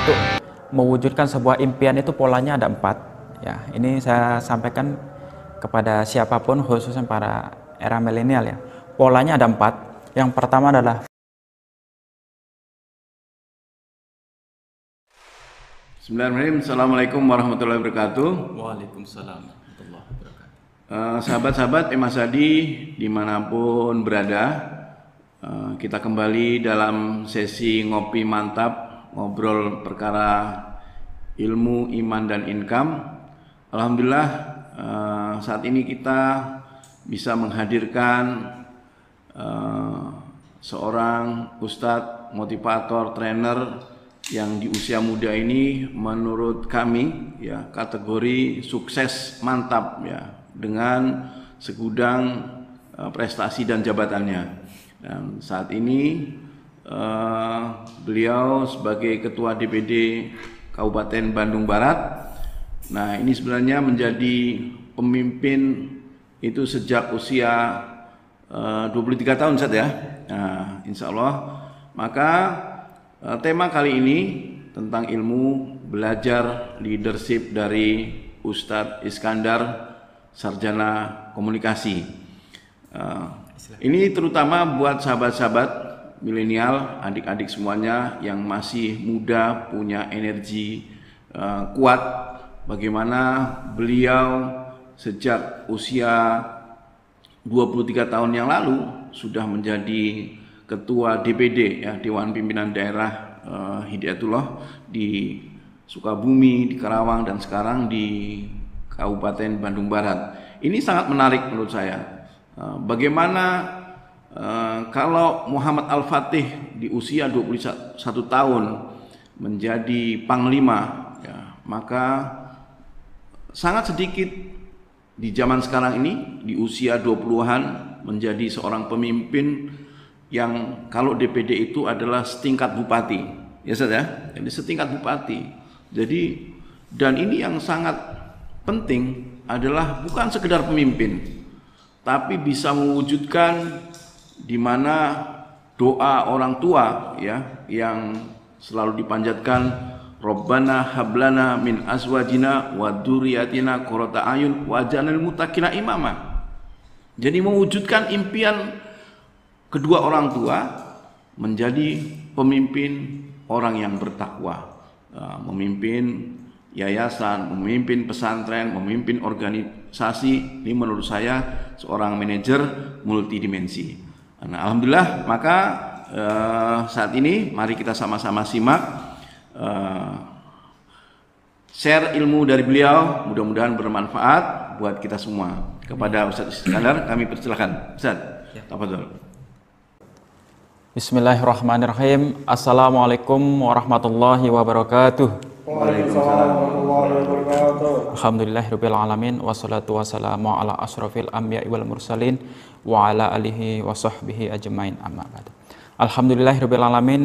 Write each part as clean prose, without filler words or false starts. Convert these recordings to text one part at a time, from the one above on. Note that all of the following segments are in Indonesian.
untuk mewujudkan sebuah impian itu polanya ada 4. Ya, ini saya sampaikan kepada siapapun, khususnya para era milenial ya. Polanya ada 4. Yang pertama adalah Bismillahirrahmanirrahim. Assalamualaikum warahmatullahi wabarakatuh. Waalaikumsalam warahmatullahi wabarakatuh. Sahabat-sahabat Emas Adi dimanapun berada, kita kembali dalam sesi ngopi mantap, ngobrol perkara ilmu, iman, dan income. Alhamdulillah saat ini kita bisa menghadirkan seorang ustadz, motivator, trainer yang di usia muda ini menurut kami ya kategori sukses mantap ya, dengan segudang prestasi dan jabatannya. Dan saat ini beliau sebagai Ketua DPD Kabupaten Bandung Barat. Nah, ini sebenarnya menjadi pemimpin itu sejak usia 23 tahun Ustaz ya. Nah, insya Allah. Maka tema kali ini tentang ilmu, belajar leadership dari Ustadz Iskandar, sarjana komunikasi. Ini terutama buat sahabat-sahabat milenial, adik-adik semuanya yang masih muda, punya energi kuat. Bagaimana beliau sejak usia 23 tahun yang lalu sudah menjadi Ketua DPD ya, Dewan Pimpinan Daerah Hidayatullah di Sukabumi, di Karawang, dan sekarang di Kabupaten Bandung Barat. Ini sangat menarik menurut saya. Bagaimana kalau Muhammad Al-Fatih di usia 21 tahun menjadi panglima ya, maka sangat sedikit di zaman sekarang ini di usia 20-an menjadi seorang pemimpin yang kalau DPD itu adalah setingkat bupati, ya Ustaz ya. Jadi setingkat bupati. Jadi dan ini yang sangat penting adalah bukan sekedar pemimpin, tapi bisa mewujudkan di mana doa orang tua ya yang selalu dipanjatkan, Rabbana hablana min azwajina wa dzurriyyatina qurrata ayun waj'alnal muttaqina imama. Jadi mewujudkan impian kedua orang tua menjadi pemimpin orang yang bertakwa, memimpin yayasan, memimpin pesantren, memimpin organisasi. Ini menurut saya seorang manajer multidimensi. Nah, alhamdulillah, maka saat ini mari kita sama-sama simak share ilmu dari beliau, mudah-mudahan bermanfaat buat kita semua. Kepada Ustadz Iskandar kami persilakan. Ustadz, tafadhol. Bismillahirrahmanirrahim. Assalamualaikum warahmatullahi wabarakatuh. Waalaikumsalam warahmatullahi wabarakatuh. Alhamdulillahirabbil alamin wassalatu wassalamu ala asrofil anbiya'i wal mursalin wa ala alihi wa sahbihi ajmain, amma ba'd. Alhamdulillahirabbil alamin.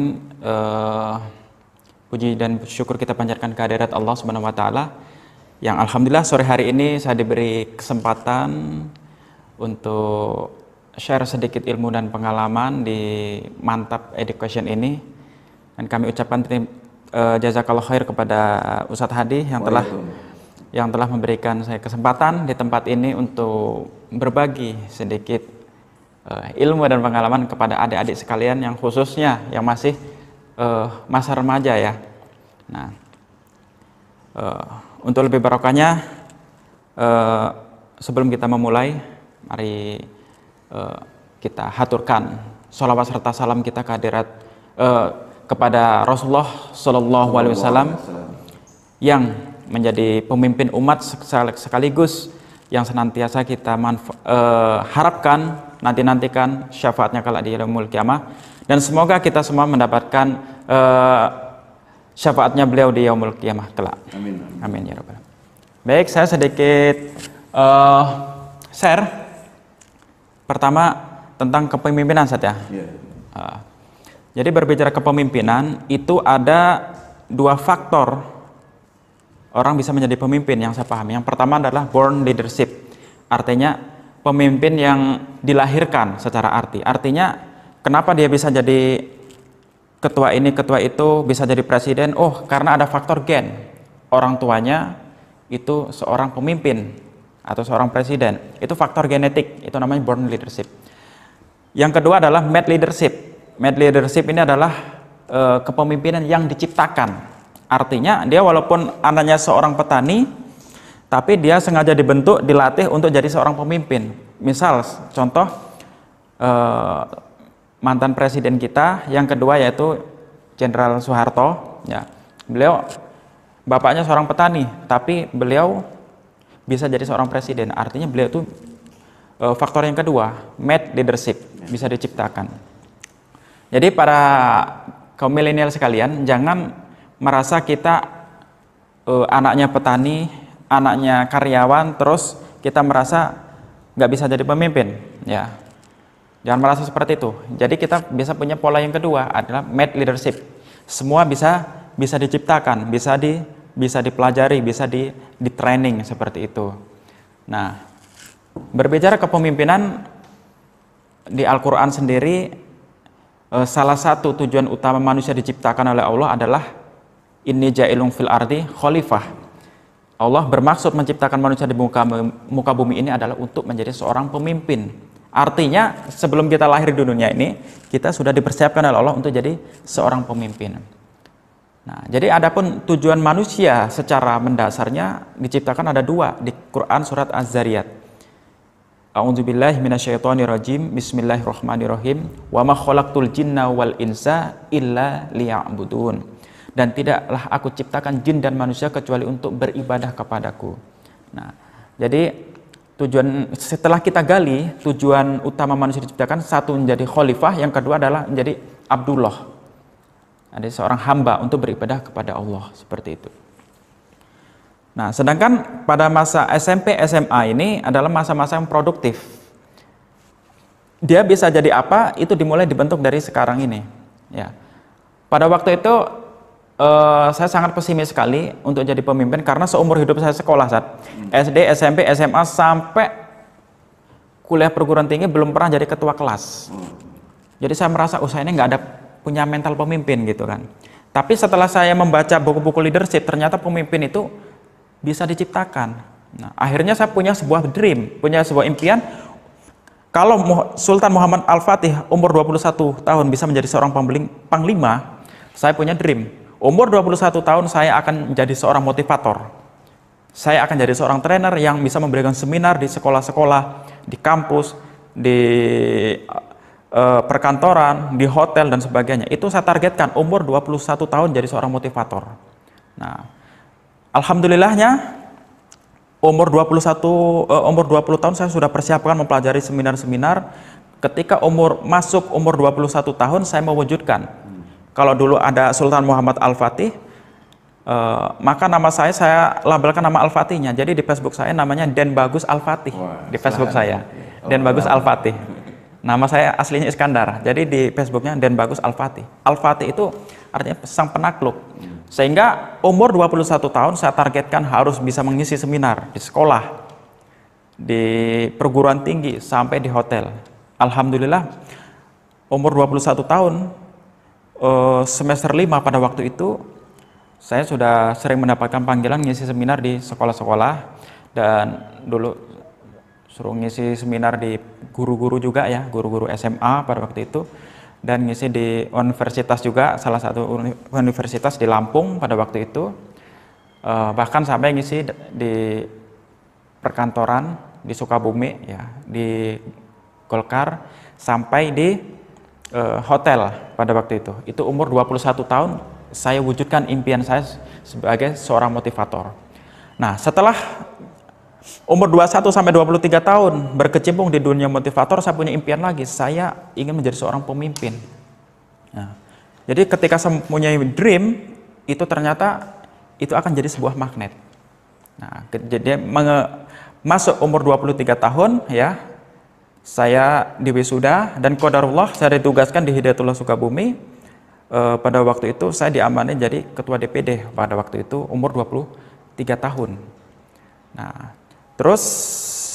Puji dan syukur kita panjatkan kehadirat Allah Subhanahu wa taala yang alhamdulillah sore hari ini saya diberi kesempatan untuk share sedikit ilmu dan pengalaman di Mantap Education ini, dan kami ucapkan jazakallah khair kepada Ustadz Hadi yang telah memberikan saya kesempatan di tempat ini untuk berbagi sedikit ilmu dan pengalaman kepada adik-adik sekalian yang khususnya yang masih masa remaja ya. Nah, untuk lebih barokahnya sebelum kita memulai, mari kita haturkan sholawat serta salam kita kehadirat kepada Rasulullah Shallallahu Alaihi Wasallam yang menjadi pemimpin umat sekaligus yang senantiasa kita harapkan nantikan syafaatnya kala di yaumul qiyamah, dan semoga kita semua mendapatkan syafaatnya beliau di yaumul qiyamah kelak. Amin. Amin ya rabbal alamin. Baik, saya sedikit share. Pertama tentang kepemimpinan saja. Jadi berbicara kepemimpinan itu ada 2 faktor orang bisa menjadi pemimpin yang saya pahami. Yang pertama adalah born leadership, artinya pemimpin yang dilahirkan secara artinya kenapa dia bisa jadi ketua ini, ketua itu bisa jadi presiden, oh karena ada faktor gen. Orang tuanya itu seorang pemimpin atau seorang presiden. Itu faktor genetik, itu namanya born leadership. Yang kedua adalah made leadership. Made leadership ini adalah kepemimpinan yang diciptakan. Artinya dia walaupun anaknya seorang petani, tapi dia sengaja dibentuk, dilatih untuk jadi seorang pemimpin. Misal, contoh mantan presiden kita yang kedua yaitu Jenderal Soeharto, ya. Beliau bapaknya seorang petani, tapi beliau bisa jadi seorang presiden. Artinya beliau itu faktor yang kedua, made leadership, bisa diciptakan. Jadi para kaum milenial sekalian, jangan merasa kita anaknya petani, anaknya karyawan, terus kita merasa nggak bisa jadi pemimpin, ya. Jangan merasa seperti itu. Jadi kita bisa punya pola yang kedua adalah made leadership. Semua bisa diciptakan, bisa dipelajari, bisa di training seperti itu. Nah, berbicara kepemimpinan di Al-Qur'an sendiri, salah satu tujuan utama manusia diciptakan oleh Allah adalah inni ja'ilun fil ardi khalifah. Allah bermaksud menciptakan manusia di muka bumi ini adalah untuk menjadi seorang pemimpin. Artinya sebelum kita lahir di dunia ini, kita sudah dipersiapkan oleh Allah untuk jadi seorang pemimpin. Nah, jadi adapun tujuan manusia secara mendasarnya diciptakan ada dua di Quran surat Az-Zariyat. A'udzubillahi minasyaitonirrajim. Bismillahirrahmanirrahim. Wa ma khalaqtul jinna wal insa illa liya'budun. Dan tidaklah aku ciptakan jin dan manusia kecuali untuk beribadah kepadaku. Nah, jadi tujuan setelah kita gali, tujuan utama manusia diciptakan, satu menjadi khalifah, yang kedua adalah menjadi Abdullah. Ada seorang hamba untuk beribadah kepada Allah, seperti itu. Nah, sedangkan pada masa SMP, SMA ini adalah masa-masa yang produktif. Dia bisa jadi apa, itu dimulai dibentuk dari sekarang ini. Ya. Pada waktu itu, saya sangat pesimis sekali untuk jadi pemimpin karena seumur hidup saya sekolah, SD, SMP, SMA sampai kuliah perguruan tinggi belum pernah jadi ketua kelas. Jadi saya merasa saya ini nggak ada punya mental pemimpin gitu kan. Tapi setelah saya membaca buku-buku leadership, ternyata pemimpin itu bisa diciptakan. Nah, akhirnya saya punya sebuah dream, punya sebuah impian. Kalau Sultan Muhammad Al-Fatih umur 21 tahun bisa menjadi seorang panglima, saya punya dream. Umur 21 tahun saya akan menjadi seorang motivator. Saya akan jadi seorang trainer yang bisa memberikan seminar di sekolah-sekolah, di kampus, di perkantoran, di hotel dan sebagainya. Itu saya targetkan umur 21 tahun jadi seorang motivator. Nah, alhamdulillahnya umur 20 tahun saya sudah persiapkan mempelajari seminar-seminar. Ketika masuk umur 21 tahun saya mewujudkan. Kalau dulu ada Sultan Muhammad Al-Fatih, maka nama saya labelkan nama Al-Fatihnya. Jadi di Facebook saya namanya Den Bagus Al-Fatih. Di Facebook saya, Den Bagus Al-Fatih. Nama saya aslinya Iskandar. Jadi di Facebooknya Den Bagus Al-Fatih. Al-Fatih itu artinya sang penakluk. Sehingga umur 21 tahun saya targetkan harus bisa mengisi seminar di sekolah, di perguruan tinggi, sampai di hotel. Alhamdulillah, umur 21 tahun, semester 5 pada waktu itu saya sudah sering mendapatkan panggilan ngisi seminar di sekolah-sekolah, dan dulu suruh ngisi seminar di guru-guru juga ya, guru-guru SMA pada waktu itu, dan ngisi di universitas juga, salah satu universitas di Lampung pada waktu itu, bahkan sampai ngisi di perkantoran di Sukabumi ya, di Golkar, sampai di hotel pada waktu itu. Itu umur 21 tahun saya wujudkan impian saya sebagai seorang motivator. Nah, setelah umur 21 sampai 23 tahun berkecimpung di dunia motivator, saya punya impian lagi, saya ingin menjadi seorang pemimpin. Nah, jadi ketika saya punya dream, itu ternyata itu akan jadi sebuah magnet. Nah, jadi masuk umur 23 tahun ya, saya diwisuda, dan qadarullah saya ditugaskan di Hidayatullah Sukabumi. Pada waktu itu saya diamanai jadi ketua DPD pada waktu itu umur 23 tahun. Nah, terus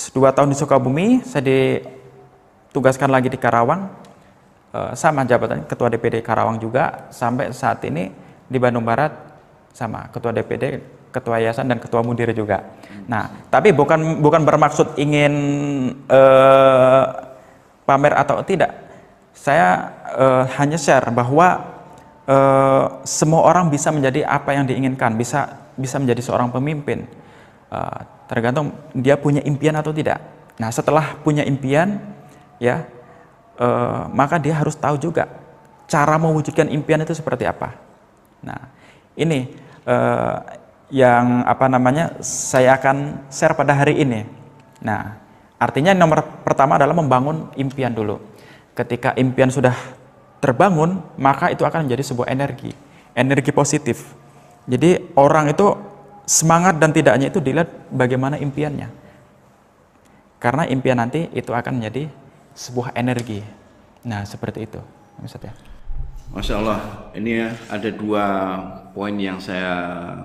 2 tahun di Sukabumi, saya ditugaskan lagi di Karawang. sama jabatan Ketua DPD Karawang juga sampai saat ini di Bandung Barat sama Ketua DPD, Ketua Yayasan dan Ketua Mudir juga. Nah, tapi bukan bermaksud ingin pamer atau tidak. Saya hanya share bahwa semua orang bisa menjadi apa yang diinginkan, bisa menjadi seorang pemimpin. Tergantung dia punya impian atau tidak. Nah, setelah punya impian, ya, maka dia harus tahu juga cara mewujudkan impian itu seperti apa. Nah, ini yang saya akan share pada hari ini. Nah, artinya nomor pertama adalah membangun impian dulu. Ketika impian sudah terbangun, maka itu akan menjadi sebuah energi positif. Jadi orang itu semangat dan tidaknya itu dilihat bagaimana impiannya. Karena impian nanti itu akan menjadi sebuah energi. Nah, seperti itu, Ustaz ya. Masya Allah, ini ada 2 poin yang saya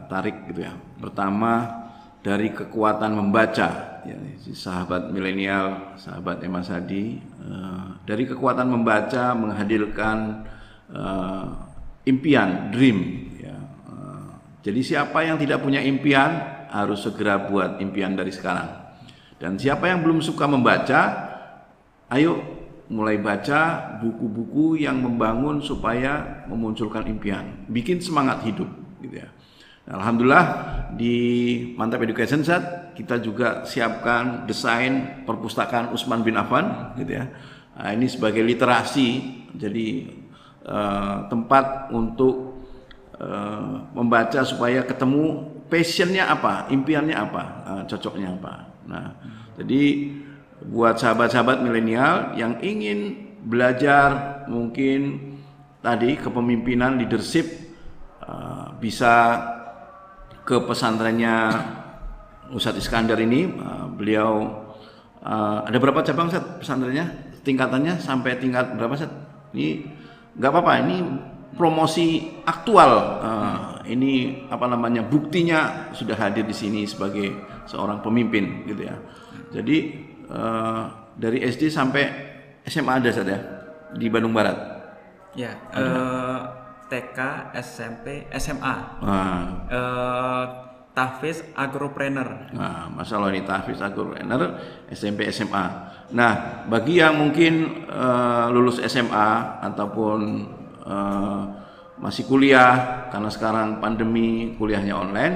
tarik gitu ya. Pertama, dari kekuatan membaca, ya, si sahabat milenial, sahabat Emas Hadi, dari kekuatan membaca menghadirkan impian, dream. Ya. Jadi siapa yang tidak punya impian harus segera buat impian dari sekarang. Dan siapa yang belum suka membaca, ayo mulai baca buku-buku yang membangun supaya memunculkan impian, bikin semangat hidup, gitu ya. Alhamdulillah di Mantap Education Set kita juga siapkan desain perpustakaan Utsman bin Affan, gitu ya. Nah, ini sebagai literasi, jadi tempat untuk membaca supaya ketemu passionnya apa, impiannya apa, cocoknya apa. Nah, jadi buat sahabat-sahabat milenial yang ingin belajar mungkin tadi kepemimpinan, leadership, bisa ke pesantrennya Ustadz Iskandar ini. Beliau ada berapa cabang, Ustadz, pesantrennya? Tingkatannya sampai tingkat berapa, Ustadz? Ini nggak apa-apa, ini promosi aktual. Ini buktinya sudah hadir di sini sebagai seorang pemimpin, gitu ya. Jadi dari SD sampai SMA ada, Ustadz, ya, di Bandung Barat. Ya, TK, SMP, SMA. Tahfiz Agropreneur. Nah, masalah ini Tahfiz Agropreneur SMP SMA. Nah, bagi yang mungkin lulus SMA ataupun masih kuliah karena sekarang pandemi kuliahnya online,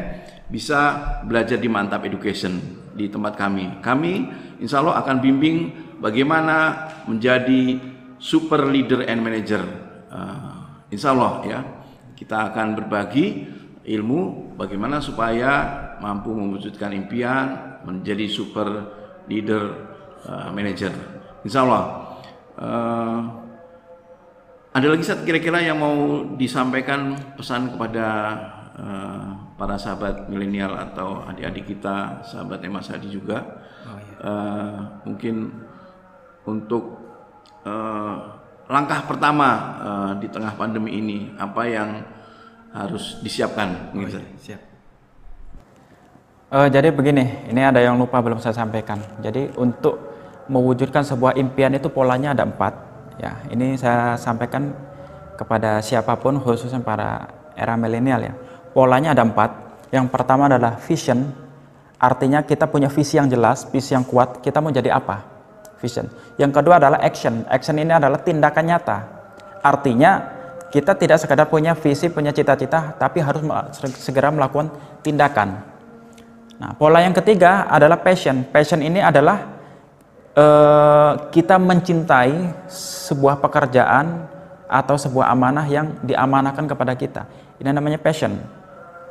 bisa belajar di Mantap Education di tempat kami. Kami insya Allah akan bimbing bagaimana menjadi super leader and manager. Insya Allah ya, kita akan berbagi ilmu bagaimana supaya mampu mewujudkan impian menjadi super leader manager. Insya Allah. Ada lagi kira-kira yang mau disampaikan pesan kepada para sahabat milenial atau adik-adik kita, sahabat Emas Hadi juga, mungkin untuk langkah pertama di tengah pandemi ini, apa yang harus disiapkan? Siap. Jadi begini, ini ada yang lupa belum saya sampaikan. Jadi untuk mewujudkan sebuah impian itu polanya ada 4. Ya, ini saya sampaikan kepada siapapun, khususnya para era milenial ya. Polanya ada 4. Yang pertama adalah vision, artinya kita punya visi yang jelas, visi yang kuat, kita mau jadi apa? Vision. Yang kedua adalah action. Action ini adalah tindakan nyata. Artinya kita tidak sekadar punya visi, punya cita-cita, tapi harus segera melakukan tindakan. Nah, pola yang ketiga adalah passion. Passion ini adalah kita mencintai sebuah pekerjaan atau sebuah amanah yang diamanahkan kepada kita. Ini namanya passion.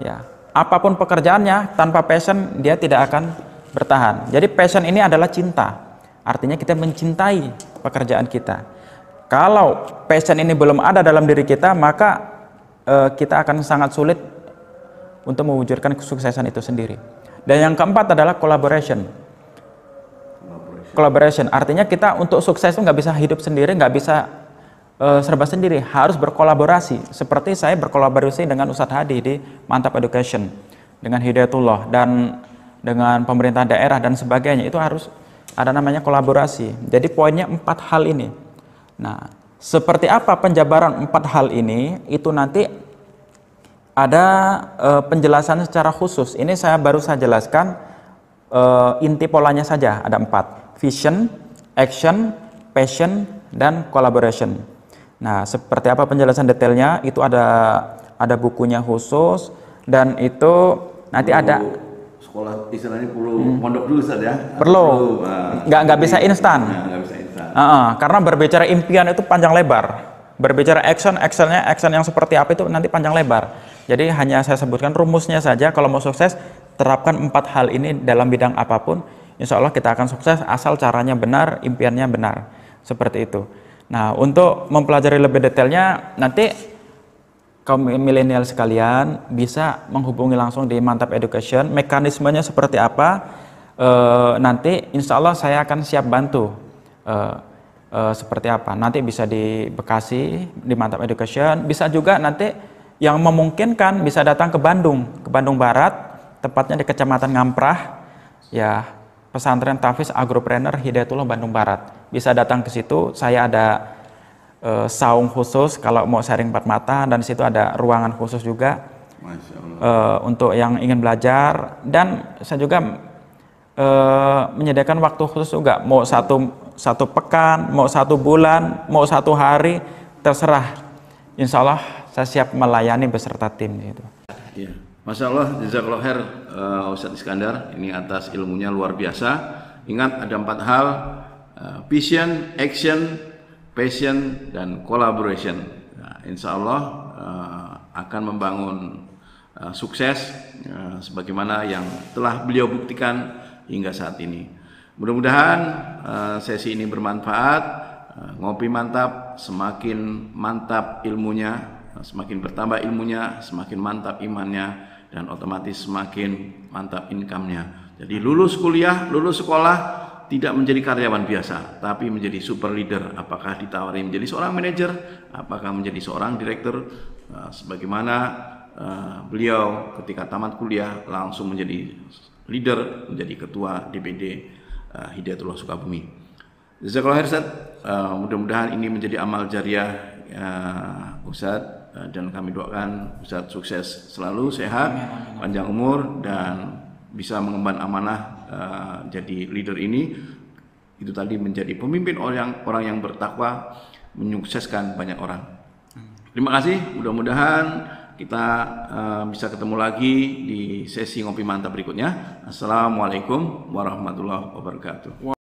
Ya, apapun pekerjaannya, tanpa passion dia tidak akan bertahan. Jadi passion ini adalah cinta. Artinya kita mencintai pekerjaan kita. Kalau passion ini belum ada dalam diri kita, maka kita akan sangat sulit untuk mewujudkan kesuksesan itu sendiri. Dan yang keempat adalah collaboration. Collaboration artinya kita untuk sukses itu nggak bisa hidup sendiri, nggak bisa serba sendiri, harus berkolaborasi. Seperti saya berkolaborasi dengan Ustadz Hadi di Mantap Education, dengan Hidayatullah dan dengan pemerintah daerah dan sebagainya. Itu harus ada namanya kolaborasi. Jadi poinnya 4 hal ini. Nah, Seperti apa penjabaran 4 hal ini, itu nanti ada penjelasan secara khusus. Ini saya baru saya jelaskan inti polanya saja, ada 4. Vision, action, passion, dan collaboration. Nah, seperti apa penjelasan detailnya, itu ada bukunya khusus, dan itu nanti ada sekolah istilahnya perlu pondok dulu Ustaz ya. Perlu. Nggak bisa instan. Nggak bisa instan. Karena berbicara impian itu panjang lebar. Berbicara action yang seperti apa itu nanti panjang lebar. Jadi hanya saya sebutkan rumusnya saja. Kalau mau sukses, terapkan 4 hal ini dalam bidang apapun. Insya Allah kita akan sukses asal caranya benar, impiannya benar. Seperti itu. Nah, untuk mempelajari lebih detailnya, nanti kaum milenial sekalian bisa menghubungi langsung di Mantap Education. Mekanismenya seperti apa, nanti insya Allah saya akan siap bantu seperti apa. Nanti bisa di Bekasi, di Mantap Education. Bisa juga nanti yang memungkinkan bisa datang ke Bandung Barat, tepatnya di Kecamatan Ngamprah, ya, Pesantren Tafiz Agropreneur Hidayatullah Bandung Barat. Bisa datang ke situ, saya ada saung khusus kalau mau sharing 4 mata, dan di situ ada ruangan khusus juga. Masya Allah. Untuk yang ingin belajar, dan saya juga menyediakan waktu khusus juga, mau satu pekan, mau 1 bulan, mau 1 hari, terserah. Insya Allah saya siap melayani beserta tim gitu. Ya. Masya Allah, jazakallah khair Ustadz Iskandar, ini atas ilmunya luar biasa. Ingat ada 4 hal, vision, action, passion, dan collaboration. Nah, insya Allah akan membangun sukses sebagaimana yang telah beliau buktikan hingga saat ini. Mudah-mudahan sesi ini bermanfaat. Ngopi Mantap semakin mantap ilmunya, semakin bertambah ilmunya, semakin mantap imannya, dan otomatis semakin mantap income-nya. Jadi lulus kuliah, lulus sekolah, tidak menjadi karyawan biasa, tapi menjadi super leader. Apakah ditawari menjadi seorang manajer, apakah menjadi seorang direktur, sebagaimana beliau ketika tamat kuliah langsung menjadi leader, menjadi ketua DPD Hidayatullah Sukabumi. Jazakallah khair Ustaz. Mudah-mudahan ini menjadi amal jariah Ustaz, dan kami doakan Ustaz sukses selalu, sehat, panjang umur, dan bisa mengemban amanah jadi leader ini. Itu tadi menjadi pemimpin orang yang bertakwa, menyukseskan banyak orang. Terima kasih, mudah-mudahan kita bisa ketemu lagi di sesi Ngopi Mantap berikutnya. Assalamualaikum warahmatullahi wabarakatuh.